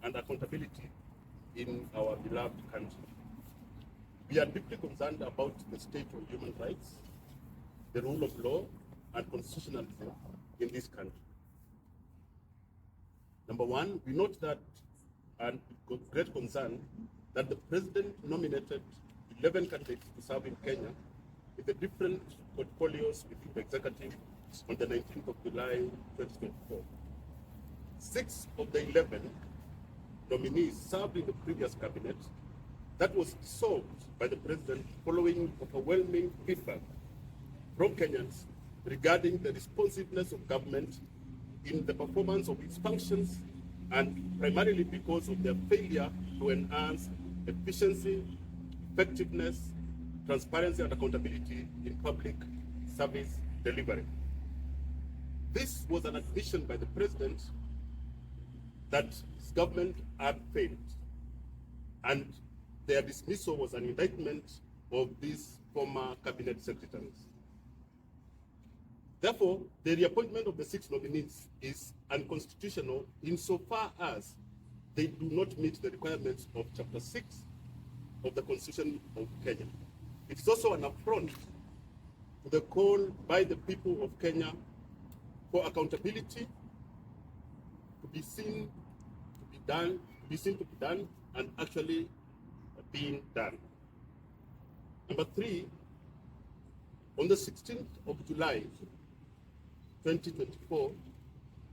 and accountability in our beloved country. We are deeply concerned about the state of human rights, the rule of law, and constitutionalism in this country. Number one, we note that, and with great concern, that the president nominated 11 candidates to serve in Kenya with the different portfolios within the executive on the 19th of July 2024. 6 of the 11 nominees served in the previous cabinet that was dissolved by the president following overwhelming feedback from Kenyans regarding the responsiveness of government in the performance of its functions, and primarily because of their failure to enhance efficiency, effectiveness, transparency, and accountability in public service delivery. This was an admission by the president that his government had failed, and their dismissal was an indictment of these former cabinet secretaries. Therefore, the reappointment of the 6 nominees is unconstitutional insofar as they do not meet the requirements of Chapter 6 of the Constitution of Kenya. It is also an affront to the call by the people of Kenya for accountability to be seen to be done, and actually being done. Number 3, on the 16th of July 2024,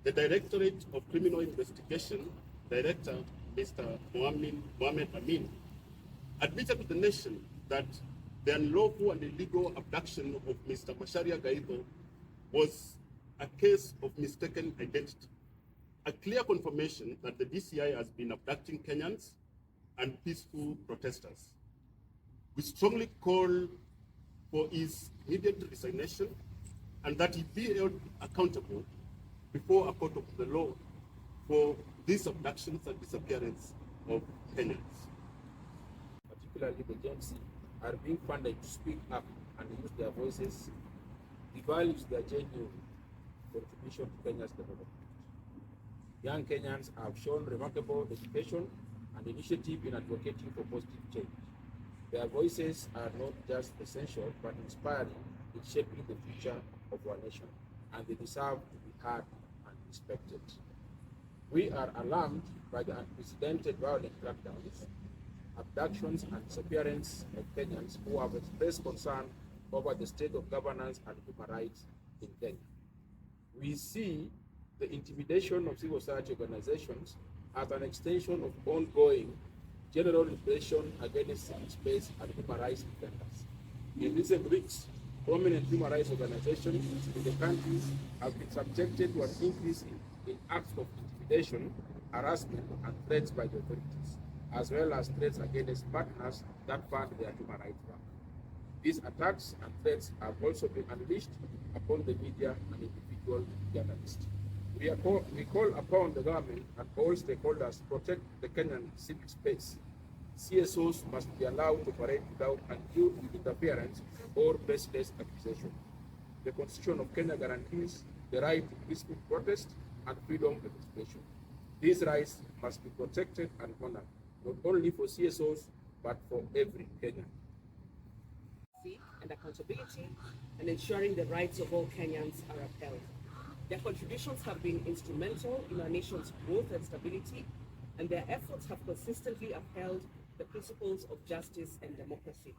the Directorate of Criminal Investigation Director, Mr. Mohamed Amin, admitted to the nation that the unlawful and illegal abduction of Mr. Macharia Gaitho was a case of mistaken identity, a clear confirmation that the DCI has been abducting Kenyans and peaceful protesters. We strongly call for his immediate resignation and that he be held accountable before a court of the law for these abductions and disappearance of Kenyans. Particularly the Gen Z are being funded to speak up and use their voices, devalues their genuine contribution to Kenya's development. Young Kenyans have shown remarkable dedication and initiative in advocating for positive change. Their voices are not just essential but inspiring in shaping the future of our nation, and they deserve to be heard and respected. We are alarmed by the unprecedented violent crackdowns, abductions, and disappearance of Kenyans who have expressed concern over the state of governance and human rights in Kenya. We see the intimidation of civil society organizations as an extension of ongoing general repression against civil space and human rights defenders. In recent weeks, prominent human rights organizations in the country have been subjected to an increase in acts of intimidation, harassment, and threats by the authorities, as well as threats against partners that fund their human rights work. These attacks and threats have also been unleashed upon the media and individual journalists. We call upon the government and all stakeholders to protect the Kenyan civic space. CSOs must be allowed to operate without undue interference or baseless accusation. The Constitution of Kenya guarantees the right to peaceful protest and freedom of expression. These rights must be protected and honored, not only for CSOs, but for every Kenyan. And accountability, and ensuring the rights of all Kenyans are upheld. Their contributions have been instrumental in our nation's growth and stability, and their efforts have consistently upheld the principles of justice and democracy.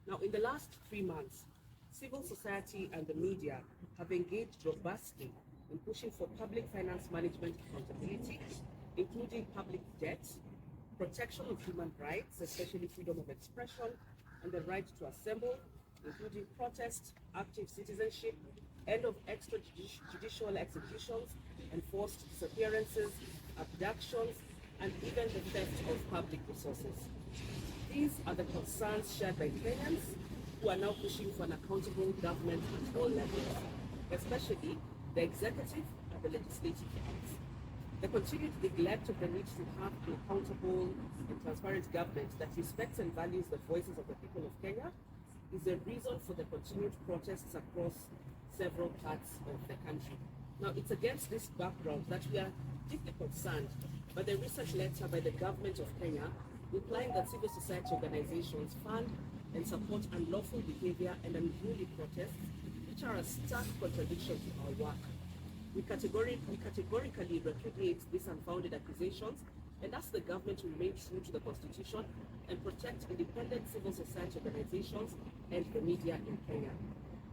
Now, in the last 3 months, civil society and the media have engaged robustly in pushing for public finance management accountability, including public debt, protection of human rights, especially freedom of expression, and the right to assemble, including protest, active citizenship, end of extrajudicial executions, enforced disappearances, abductions, and even the theft of public resources. These are the concerns shared by Kenyans who are now pushing for an accountable government at all levels, especially the executive and the legislative arms. The continued neglect of the need to have an accountable and transparent government that respects and values the voices of the people of Kenya is a reason for the continued protests across several parts of the country. Now, it's against this background that we are deeply concerned but the research letter by the government of Kenya implying that civil society organizations fund and support unlawful behavior and unruly protests, which are a stark contradiction to our work. We categorically repudiate these unfounded accusations and ask the government to remain true to the Constitution and protect independent civil society organizations and the media in Kenya.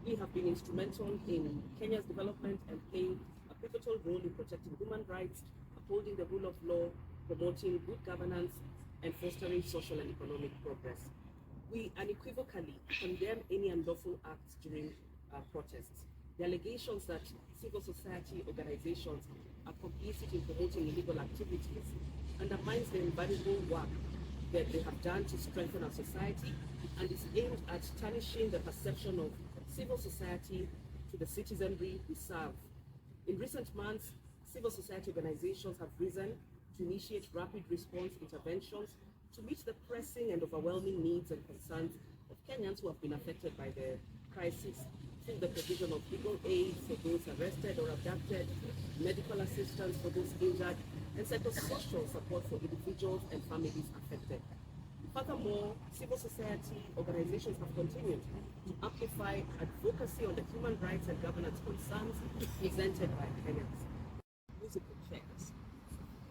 We have been instrumental in Kenya's development and playing a pivotal role in protecting human rights, upholding the rule of law, promoting good governance, and fostering social and economic progress. We unequivocally condemn any unlawful acts during protests. The allegations that civil society organizations are complicit in promoting illegal activities undermines the invaluable work that they have done to strengthen our society and is aimed at tarnishing the perception of civil society to the citizenry we serve. In recent months, civil society organizations have risen to initiate rapid response interventions to meet the pressing and overwhelming needs and concerns of Kenyans who have been affected by the crisis, through the provision of legal aid for those arrested or abducted, medical assistance for those injured, and psychosocial support for individuals and families affected. Furthermore, civil society organizations have continued to amplify advocacy on the human rights and governance concerns presented by Kenyans. Musical chairs.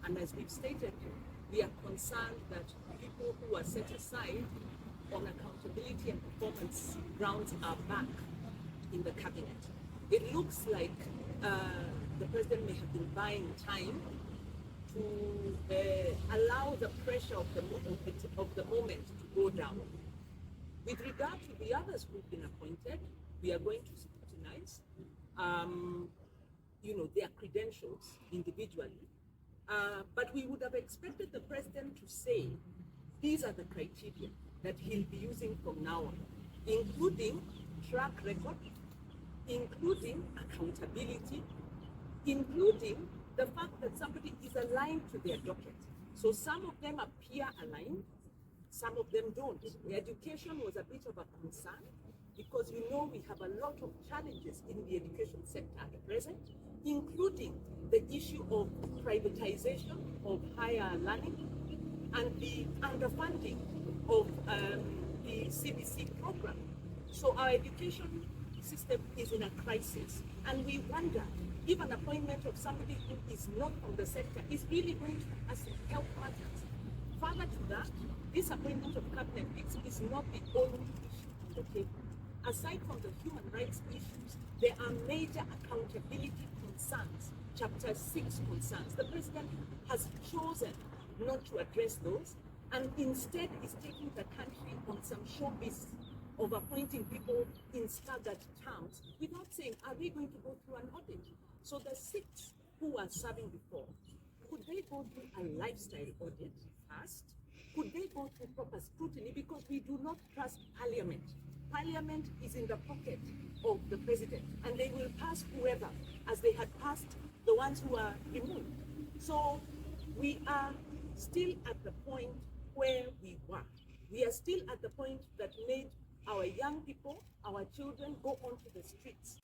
And as we've stated, we are concerned that people who are set aside on accountability and performance grounds are back in the cabinet. It looks like the president may have been buying time to allow the pressure of the moment to go down. With regard to the others who've been appointed, we are going to scrutinize, their credentials individually. But we would have expected the president to say, these are the criteria that he'll be using from now on, including track record, including accountability, including the fact that somebody is aligned to their docket. So some of them appear aligned, some of them don't. The education was a bit of a concern because we know we have a lot of challenges in the education sector at present, including the issue of privatization of higher learning and the underfunding of the CBC program. So our education system is in a crisis, and we wonder if an appointment of somebody who is not from the sector is really going to help matters. Further to that, this appointment of cabinet is not the only issue on the table. Aside from the human rights issues, there are major accountability concerns, Chapter 6 concerns. The president has chosen not to address those and instead is taking the country on some showbiz of appointing people in staggered terms without saying, are they going to go through an audit? So the 6 who are serving before, could they go through a lifestyle audit first? Could they go through proper scrutiny? Because we do not trust Parliament. Parliament is in the pocket of the president, and they will pass whoever, as they had passed the ones who are removed. So we are still at the point where we were. We are still at the point that made our young people, our children, go onto the streets